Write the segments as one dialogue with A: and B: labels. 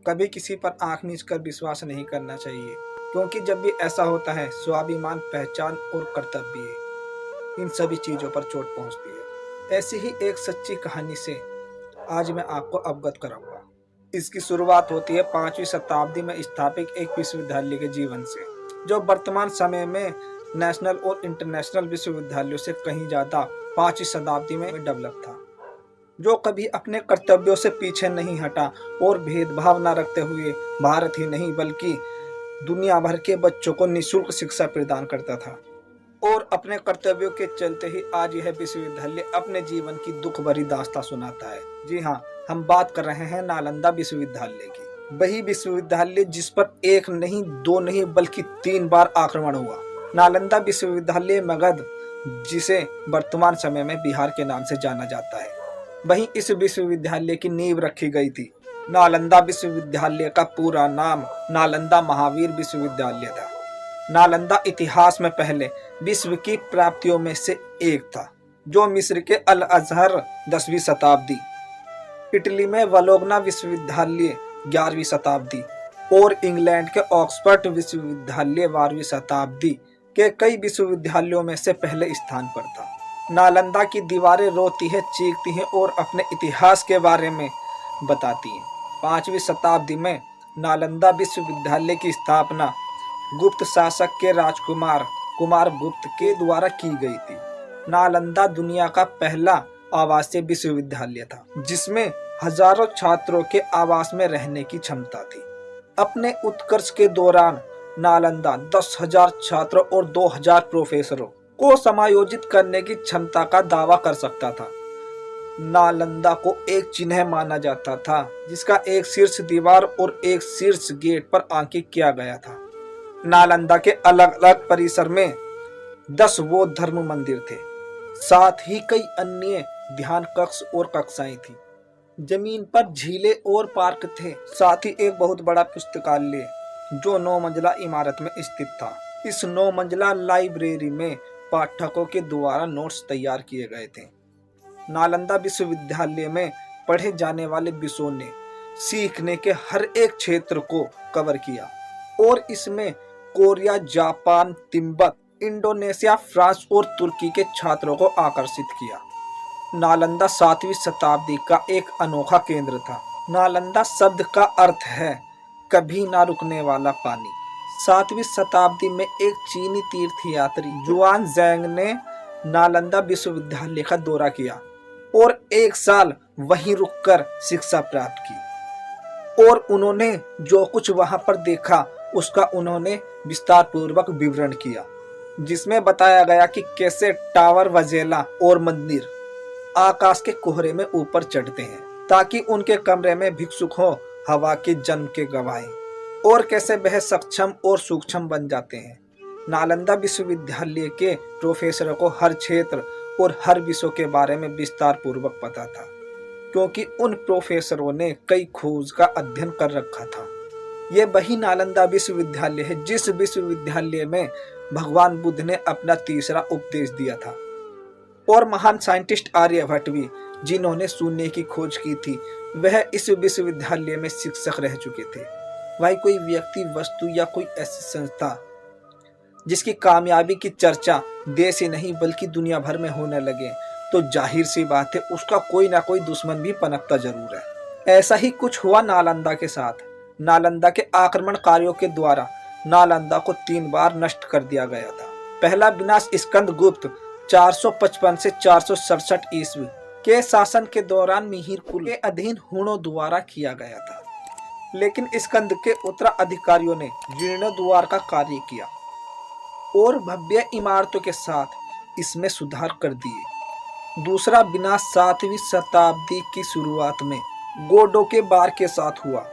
A: कभी किसी पर आंख मीच कर विश्वास नहीं करना चाहिए, क्योंकि जब भी ऐसा होता है स्वाभिमान, पहचान और कर्तव्य इन सभी चीजों पर चोट पहुंचती है। ऐसी ही एक सच्ची कहानी से आज मैं आपको अवगत कराऊंगा। इसकी शुरुआत होती है 5वीं शताब्दी में स्थापित एक विश्वविद्यालय के जीवन से, जो वर्तमान समय में नेशनल और इंटरनेशनल विश्वविद्यालयों से कहीं ज्यादा 5वीं शताब्दी में डेवलप था, जो कभी अपने कर्तव्यों से पीछे नहीं हटा और भेदभाव न रखते हुए भारत ही नहीं बल्कि दुनिया भर के बच्चों को निःशुल्क शिक्षा प्रदान करता था। और अपने कर्तव्यों के चलते ही आज यह विश्वविद्यालय अपने जीवन की दुख भरी दास्तां सुनाता है। जी हाँ, हम बात कर रहे हैं नालंदा विश्वविद्यालय की। वही विश्वविद्यालय जिस पर एक नहीं, दो नहीं बल्कि 3 बार आक्रमण हुआ। नालंदा विश्वविद्यालय मगध, जिसे वर्तमान समय में बिहार के नाम से जाना जाता है, वहीं इस विश्वविद्यालय की नींव रखी गई थी। नालंदा विश्वविद्यालय का पूरा नाम नालंदा महावीर विश्वविद्यालय था। नालंदा इतिहास में पहले विश्व की प्राप्तियों में से एक था, जो मिस्र के अल अजहर 10वीं शताब्दी, इटली में वलोगना विश्वविद्यालय 11वीं शताब्दी और इंग्लैंड के ऑक्सफोर्ड विश्वविद्यालय 12वीं शताब्दी के कई विश्वविद्यालयों में से पहले स्थान पर था। नालंदा की दीवारें रोती है, चीखती हैं और अपने इतिहास के बारे में बताती हैं। 5वीं शताब्दी में नालंदा विश्वविद्यालय की स्थापना गुप्त शासक के राजकुमार कुमार गुप्त के द्वारा की गई थी। नालंदा दुनिया का पहला आवासीय विश्वविद्यालय था, जिसमें हजारों छात्रों के आवास में रहने की क्षमता थी। अपने उत्कर्ष के दौरान नालंदा 10,000 छात्रों और 2,000 प्रोफेसरों को समायोजित करने की क्षमता का दावा कर सकता था। नालंदा को एक चिन्ह माना जाता था, जिसका एक शीर्ष दीवार और एक शीर्ष गेट पर अंकित किया गया था। नालंदा के अलग अलग परिसर में 10 बौद्ध धर्म मंदिर थे, साथ ही कई अन्य ध्यान कक्ष और कक्षाएं थी। जमीन पर झीलें और पार्क थे, साथ ही एक बहुत बड़ा पुस्तकालय जो 9 मंजिला इमारत में स्थित था। इस 9 मंजिला लाइब्रेरी में पाठकों के द्वारा नोट्स तैयार किए गए थे। नालंदा विश्वविद्यालय में पढ़े जाने वाले विषयों ने सीखने के हर एक क्षेत्र को कवर किया और इसमें Korea, Japan, Tibet, Indonesia, France और तुर्की के छात्रों को आकर्षित किया। नालंदा 7वीं शताब्दी का एक अनोखा केंद्र था। नालंदा शब्द का अर्थ है कभी ना रुकने वाला पानी। 7वीं शताब्दी में एक चीनी तीर्थयात्री जुआन ज़ैंग ने नालंदा विश्वविद्यालय का दौरा किया और 1 साल वहीं रुककर शिक्षा प्राप्त की। और उन्होंने जो कुछ वहां पर देखा उसका उन्होंने विस्तार पूर्वक विवरण किया, जिसमें बताया गया कि कैसे टावर, वजेला और मंदिर आकाश के कोहरे में ऊपर चढ़ते हैं ताकि उनके कमरे में भिक्षुक हो हवा के जन्म के गवाहें, और कैसे वह सक्षम और सूक्ष्म बन जाते हैं। नालंदा विश्वविद्यालय के प्रोफेसरों को हर क्षेत्र और हर विषय के बारे में विस्तार पूर्वक पता था, क्योंकि उन प्रोफेसरों ने कई खोज का अध्ययन कर रखा था। यह वही नालंदा विश्वविद्यालय है जिस विश्वविद्यालय में भगवान बुद्ध ने अपना तीसरा उपदेश दिया था, और महान साइंटिस्ट आर्यभट्ट भी, जिन्होंने शून्य की खोज की थी, वह इस विश्वविद्यालय में शिक्षक रह चुके थे। वही कोई व्यक्ति, वस्तु या कोई ऐसी संस्था जिसकी कामयाबी की चर्चा देश ही नहीं बल्कि दुनिया भर में होने लगे, तो जाहिर सी बात है उसका कोई ना कोई दुश्मन भी पनपता जरूर है। ऐसा ही कुछ हुआ नालंदा के साथ। नालंदा के आक्रमणकारियों के द्वारा नालंदा को 3 बार नष्ट कर दिया गया था। पहला विनाश स्कंदगुप्त 455 से 467 ईस्वी के शासन के दौरान मिहिर कुल के अधीन हुणों द्वारा किया गया था, लेकिन स्कंद के उत्तराधिकारियों ने जीर्णोद्धार का कार्य किया और भव्य इमारतों के साथ इसमें सुधार कर दिए। दूसरा विनाश 7वीं शताब्दी की शुरुआत में गोडों के बार के साथ हुआ,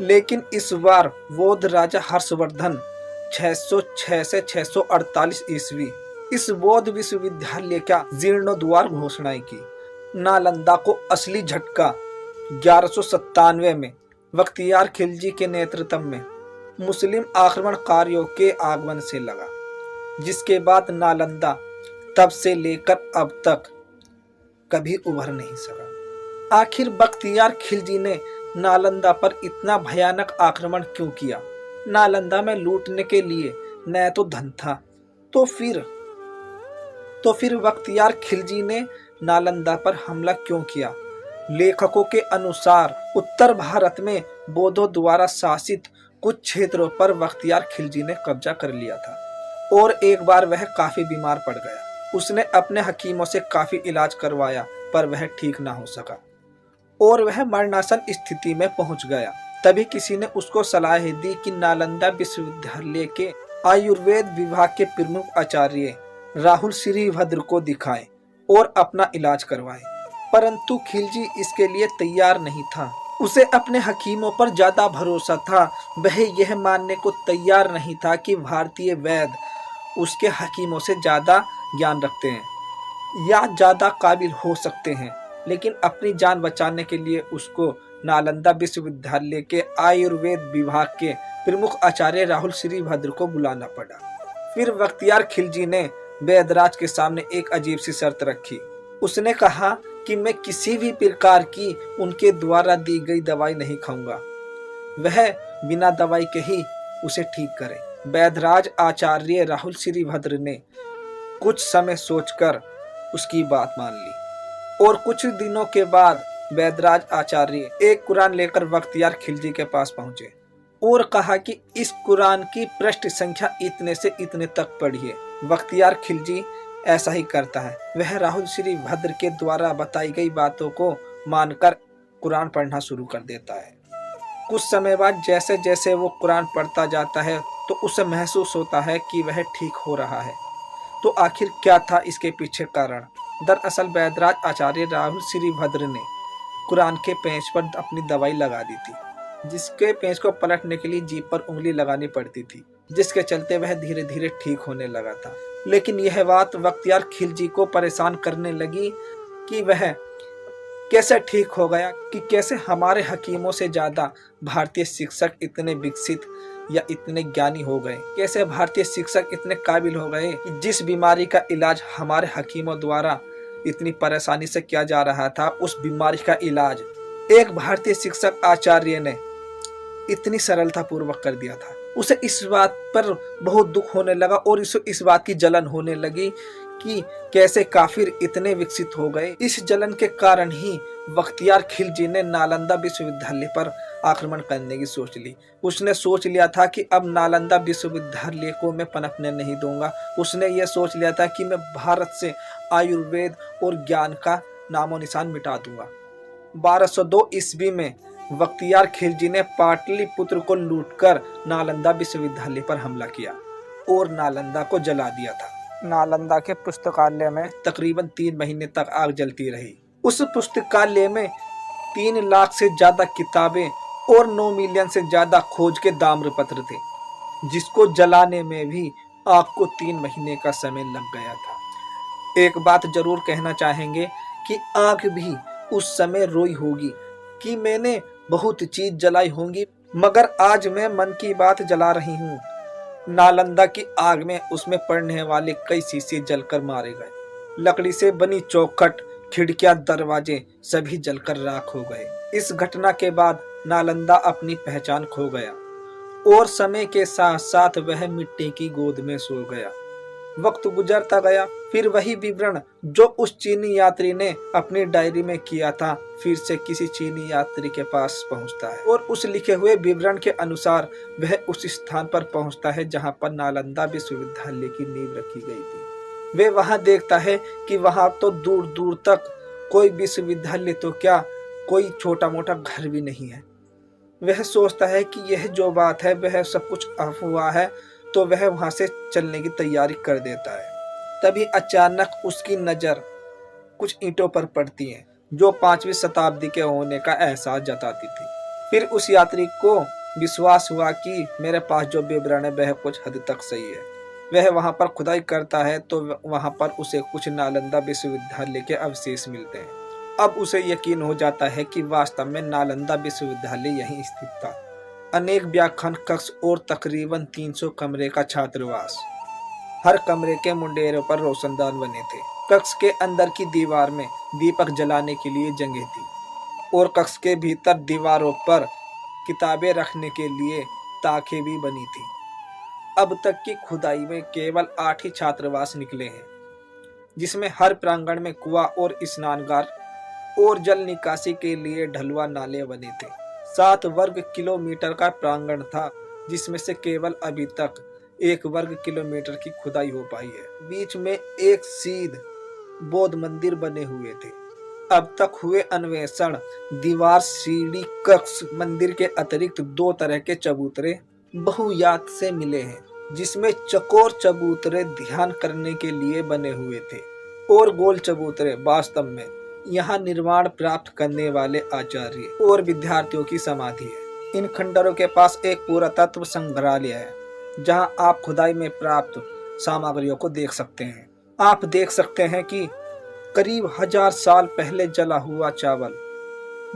A: लेकिन इस बार बौद्ध राजा हर्षवर्धन 606 से 648 ईस्वी इस बौद्ध विश्वविद्यालय का जीर्णोद्धार घोषणा की। नालंदा को असली झटका 1197 में बख्तियार खिलजी के नेतृत्व में मुस्लिम आक्रमणकारियों के आगमन से लगा, जिसके बाद नालंदा तब से लेकर अब तक कभी उभर नहीं सका। आखिर बख्तियार खिलजी ने नालंदा पर इतना भयानक आक्रमण क्यों किया? नालंदा में लूटने के लिए न तो धन था, तो फिर बख्तियार खिलजी ने नालंदा पर हमला क्यों किया? लेखकों के अनुसार उत्तर भारत में बौद्धों द्वारा शासित कुछ क्षेत्रों पर बख्तियार खिलजी ने कब्जा कर लिया था और एक बार वह काफी बीमार पड़ गया। उसने अपने हकीमों से काफी इलाज करवाया पर वह ठीक ना हो सका और वह मरणासन स्थिति में पहुंच गया। तभी किसी ने उसको सलाह दी कि नालंदा विश्वविद्यालय के आयुर्वेद विभाग के प्रमुख आचार्य राहुल श्रीभद्र को दिखाएं और अपना इलाज करवाएं। परंतु खिलजी इसके लिए तैयार नहीं था। उसे अपने हकीमों पर ज्यादा भरोसा था। वह यह मानने को तैयार नहीं था कि भारतीय वैद्य उसके हकीमों से ज्यादा ज्ञान रखते हैं या ज्यादा काबिल हो सकते हैं। लेकिन अपनी जान बचाने के लिए उसको नालंदा विश्वविद्यालय के आयुर्वेद विभाग के प्रमुख आचार्य राहुल श्रीभद्र को बुलाना पड़ा। फिर बख्तियार खिलजी ने वैदराज के सामने एक अजीब सी शर्त रखी। उसने कहा कि मैं किसी भी प्रकार की उनके द्वारा दी गई दवाई नहीं खाऊंगा। वह बिना दवाई के ही उसे ठीक करे। वैदराज आचार्य राहुल श्रीभद्र ने कुछ समय सोचकर उसकी बात मान ली और कुछ दिनों के बाद वैदराज आचार्य एक कुरान लेकर बख्तियार खिलजी के पास पहुंचे और कहा कि इस कुरान की पृष्ठ संख्या इतने से इतने तक पढ़िए। बख्तियार खिलजी ऐसा ही करता है। वह राहुल श्रीभद्र के द्वारा बताई गई बातों को मानकर कुरान पढ़ना शुरू कर देता है। कुछ समय बाद जैसे जैसे वो कुरान पढ़ता जाता है तो उसे महसूस होता है कि वह ठीक हो रहा है। तो आखिर क्या था इसके पीछे कारण? दरअसल वैदराज आचार्य राहुल श्रीभद्र ने कुरान के पेज पर अपनी दवाई लगा दी थी, जिसके पेज को पलटने के लिए जीभ पर उंगली लगानी पड़ती थी, जिसके चलते वह धीरे धीरे ठीक होने लगा था। लेकिन यह बात बख्तियार खिलजी को परेशान करने लगी कि वह कैसे ठीक हो गया, कि कैसे हमारे हकीमों से ज्यादा भारतीय शिक्षक इतने विकसित या इतने ज्ञानी हो गए, कैसे भारतीय शिक्षक इतने काबिल हो गए कि जिस बीमारी का इलाज हमारे हकीमों द्वारा इतनी परेशानी से किया जा रहा था, उस बीमारी का इलाज एक भारतीय शिक्षक आचार्य ने इतनी सरलता पूर्वक कर दिया था। उसे इस बात पर बहुत दुख होने लगा और इस बात की जलन होने लगी कि कैसे काफिर इतने विकसित हो गए। इस जलन के कारण ही बख्तियार खिलजी ने नालंदा विश्वविद्यालय पर आक्रमण करने की सोच ली। उसने सोच लिया था कि अब नालंदा विश्वविद्यालय को मैं पनपने नहीं दूंगा। उसने ये सोच लिया था कि मैं भारत से आयुर्वेद और ज्ञान का नामो निशान मिटा दूंगा। 1202 ईस्वी में बख्तियार खिलजी ने पाटलिपुत्र को लूटकर नालंदा विश्वविद्यालय पर हमला किया और नालंदा को जला दिया था। नालंदा के पुस्तकालय में तकरीबन 3 महीने तक आग जलती रही। उस पुस्तकालय में 3 लाख से ज्यादा किताबें और 9 मिलियन से ज्यादा खोज के ताम्रपत्र थे, जिसको जलाने में भी आग को 3 महीने का समय लग गया था। एक बात जरूर कहना चाहेंगे कि आग भी उस समय रोई होगी कि मैंने बहुत चीज जलाई होंगी, मगर आज मैं मन की बात जला रही हूँ। नालंदा की आग में उसमें पड़ने वाले कई शीशे जलकर मारे गए। लकड़ी से बनी चौखट, खिड़कियां, दरवाजे सभी जलकर राख हो गए। इस घटना के बाद नालंदा अपनी पहचान खो गया और समय के साथ साथ वह मिट्टी की गोद में सो गया। वक्त गुजरता गया, फिर वही विवरण जो उस चीनी यात्री ने अपनी डायरी में किया था फिर से किसी चीनी यात्री के पास पहुंचता है और उस लिखे हुए विवरण के अनुसार वह उस स्थान पर पहुंचता है जहां पर नालंदा विश्वविद्यालय की नींव रखी गई थी। वे वहां देखता है कि वहां तो दूर दूर तक कोई विश्वविद्यालय तो क्या, कोई छोटा मोटा घर भी नहीं है। वह सोचता है कि यह जो बात है वह सब कुछ अफवाह है, तो वह वहां से चलने की तैयारी कर देता है। तभी अचानक उसकी नजर कुछ ईंटों पर पड़ती है जो 5वीं शताब्दी के होने का एहसास जताती थी। फिर उस यात्री को विश्वास हुआ कि मेरे पास जो विवरण है वह कुछ हद तक सही है। वह वहां पर खुदाई करता है तो वहां पर उसे कुछ नालंदा विश्वविद्यालय के अवशेष मिलते हैं। अब उसे यकीन हो जाता है कि वास्तव में नालंदा विश्वविद्यालय यहीं स्थित था। अनेक व्याख्यान कक्ष और तकरीबन 300 कमरे का छात्रावास। हर कमरे के मुंडेरों पर रोशनदान बने थे। कक्ष के अंदर की दीवार में दीपक जलाने के लिए जगह थी और कक्ष के भीतर दीवारों पर किताबें रखने के लिए ताखें भी बनी थी। अब तक की खुदाई में केवल 8 ही छात्रावास निकले हैं, जिसमें हर प्रांगण में कुआं और स्नानगार और जल निकासी के लिए ढलुआ नाले बने थे। 7 वर्ग किलोमीटर का प्रांगण था, जिसमें से केवल अभी तक 1 वर्ग किलोमीटर की खुदाई हो पाई है। बीच में एक सीध बौद्ध मंदिर बने हुए थे। अब तक हुए अन्वेषण दीवार, सीढ़ी, कक्ष, मंदिर के अतिरिक्त 2 तरह के चबूतरे बहुयात से मिले हैं, जिसमें चकोर चबूतरे ध्यान करने के लिए बने हुए थे और गोल चबूतरे वास्तव में यहाँ निर्वाण प्राप्त करने वाले आचार्य और विद्यार्थियों की समाधि है। इन खंडरों के पास एक पुरातत्व संग्रहालय है, जहाँ आप खुदाई में प्राप्त सामग्रियों को देख सकते हैं। आप देख सकते हैं कि करीब 1000 साल पहले जला हुआ चावल,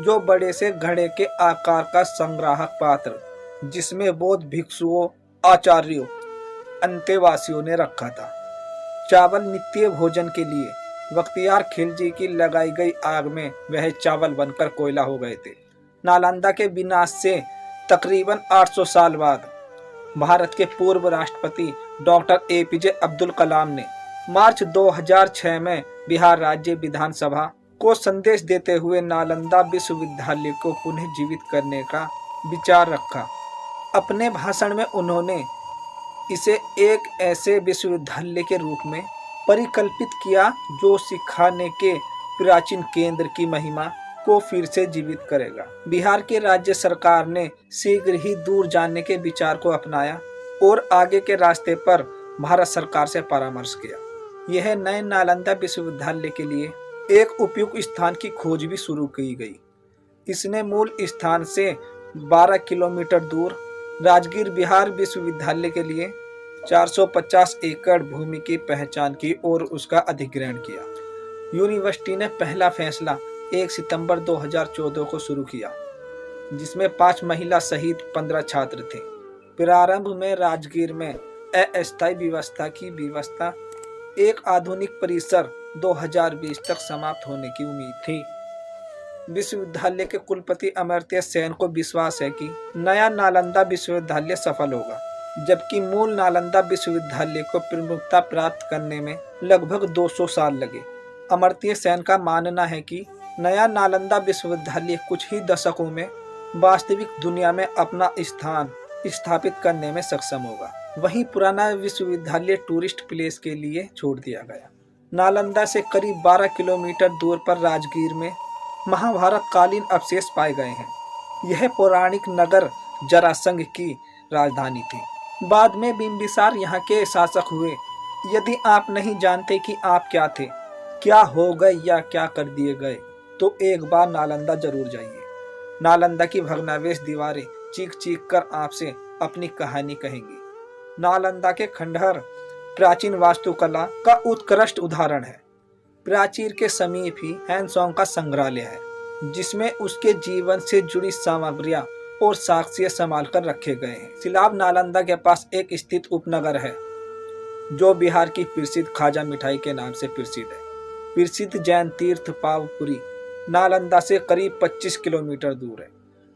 A: जो बड़े से घड़े के आकार का संग्राहक पात्र, जिसमें बौद्ध भिक्षुओं, आचार्यों, अंतेवासियों ने रखा था। चावल नित्य भोजन के लिए बख्तियार खिलजी की लगाई गई आग में वह चावल बनकर कोयला हो गए थे। नालंदा के विनाश से तकरीबन 800 साल बाद भारत के पूर्व राष्ट्रपति डॉक्टर APJ अब्दुल कलाम ने मार्च 2006 में बिहार राज्य विधानसभा को संदेश देते हुए नालंदा विश्वविद्यालय को पुनः जीवित करने का विचार रखा। अपने भाषण में उन्होंने इसे एक ऐसे विश्वविद्यालय के रूप में परिकल्पित किया जो सिखाने के प्राचीन केंद्र की महिमा को फिर से जीवित करेगा। बिहार की राज्य सरकार ने शीघ्र ही दूर जाने के विचार को अपनाया और आगे के रास्ते पर भारत सरकार से परामर्श किया। यह नए नालंदा विश्वविद्यालय के लिए एक उपयुक्त स्थान की खोज भी शुरू की गई। इसने मूल स्थान से 12 किलोमीटर दूर राजगीर बिहार विश्वविद्यालय के लिए 450 एकड़ भूमि की पहचान की और उसका अधिग्रहण किया। यूनिवर्सिटी ने पहला फैसला 1 सितंबर 2014 को शुरू किया, जिसमें 5 महिला सहित 15 छात्र थे। प्रारंभ में राजगीर में अस्थायी व्यवस्था की व्यवस्था एक आधुनिक परिसर 2020 तक समाप्त होने की उम्मीद थी। विश्वविद्यालय के कुलपति अमर्त्य सेन को विश्वास है कि नया नालंदा विश्वविद्यालय सफल होगा, जबकि मूल नालंदा विश्वविद्यालय को प्रमुखता प्राप्त करने में लगभग 200 साल लगे। अमर्त्य सेन का मानना है कि नया नालंदा विश्वविद्यालय कुछ ही दशकों में वास्तविक दुनिया में अपना स्थान स्थापित करने में सक्षम होगा। वहीं पुराना विश्वविद्यालय टूरिस्ट प्लेस के लिए छोड़ दिया गया। नालंदा से करीब 12 किलोमीटर दूर पर राजगीर में महाभारत कालीन अवशेष पाए गए हैं। यह पौराणिक नगर जरासंध की राजधानी थी। बाद में बिंबिसार यहाँ के शासक हुए। यदि आप नहीं जानते कि आप क्या थे, क्या हो गए या क्या कर दिए गए, तो एक बार नालंदा जरूर जाइए। नालंदा की भग्नावशेष दीवारें चीख चीख कर आपसे अपनी कहानी कहेंगी। नालंदा के खंडहर प्राचीन वास्तुकला का उत्कृष्ट उदाहरण है। प्राचीर के समीप ही हैनसोंग का संग्रहालय है, जिसमें उसके जीवन से जुड़ी सामग्रियां और साक्ष्य संभाल कर रखे गए हैं। सिलाब नालंदा के पास एक स्थित उपनगर है, जो बिहार की प्रसिद्ध खाजा मिठाई के नाम से प्रसिद्ध है। प्रसिद्ध जैन तीर्थ पावपुरी नालंदा से करीब 25 किलोमीटर दूर है।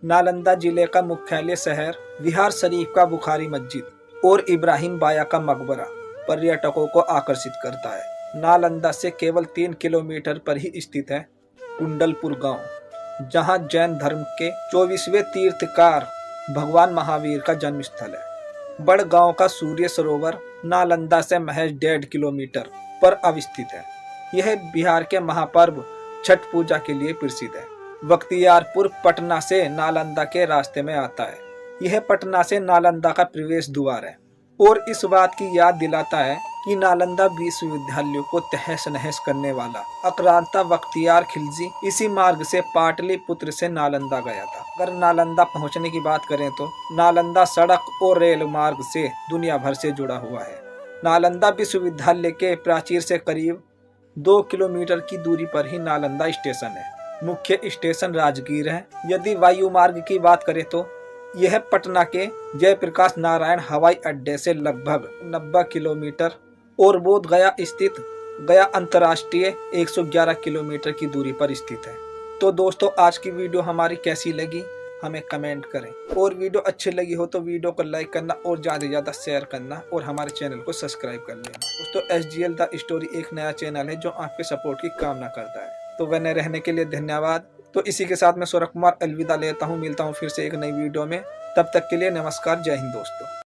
A: नालंदा जिले का मुख्यालय शहर बिहार शरीफ का बुखारी मस्जिद और इब्राहिम बाया का मकबरा पर्यटकों को आकर्षित करता है। नालंदा से केवल 3 किलोमीटर पर ही स्थित है कुंडलपुर गांव, जहां जैन धर्म के 24वें तीर्थकार भगवान महावीर का जन्म स्थल है। बड़ गांव का सूर्य सरोवर नालंदा से महज 1.5 किलोमीटर पर अवस्थित है। यह बिहार के महापर्व छठ पूजा के लिए प्रसिद्ध है। बख्तियारपुर पटना से नालंदा के रास्ते में आता है। यह पटना से नालंदा का प्रवेश द्वार है और इस बात की याद दिलाता है कि नालंदा विश्वविद्यालय को तहस नहस करने वाला आक्रांता बख्तियार खिलजी इसी मार्ग से पाटलिपुत्र से नालंदा गया था। अगर नालंदा पहुंचने की बात करें तो नालंदा सड़क और रेल मार्ग से दुनिया भर से जुड़ा हुआ है। नालंदा विश्वविद्यालय के प्राचीर से करीब 2 किलोमीटर की दूरी पर ही नालंदा स्टेशन है। मुख्य स्टेशन राजगीर है। यदि वायु मार्ग की बात करें तो यह पटना के जयप्रकाश नारायण हवाई अड्डे से लगभग 90 किलोमीटर और बोध गया स्थित गया अंतर्राष्ट्रीय 111 किलोमीटर की दूरी पर स्थित है। तो दोस्तों आज की वीडियो हमारी कैसी लगी हमें कमेंट करें, और वीडियो अच्छी लगी हो तो वीडियो को लाइक करना और ज़्यादा से ज़्यादा शेयर करना और हमारे चैनल को सब्सक्राइब कर लेना। दोस्तों SGL द स्टोरी एक नया चैनल है जो आपके सपोर्ट की कामना करता है, तो बने रहने के लिए धन्यवाद। तो इसी के साथ मैं सौरभ कुमार अलविदा लेता हूँ, मिलता हूँ फिर से एक नई वीडियो में। तब तक के लिए नमस्कार, जय हिंद दोस्तों।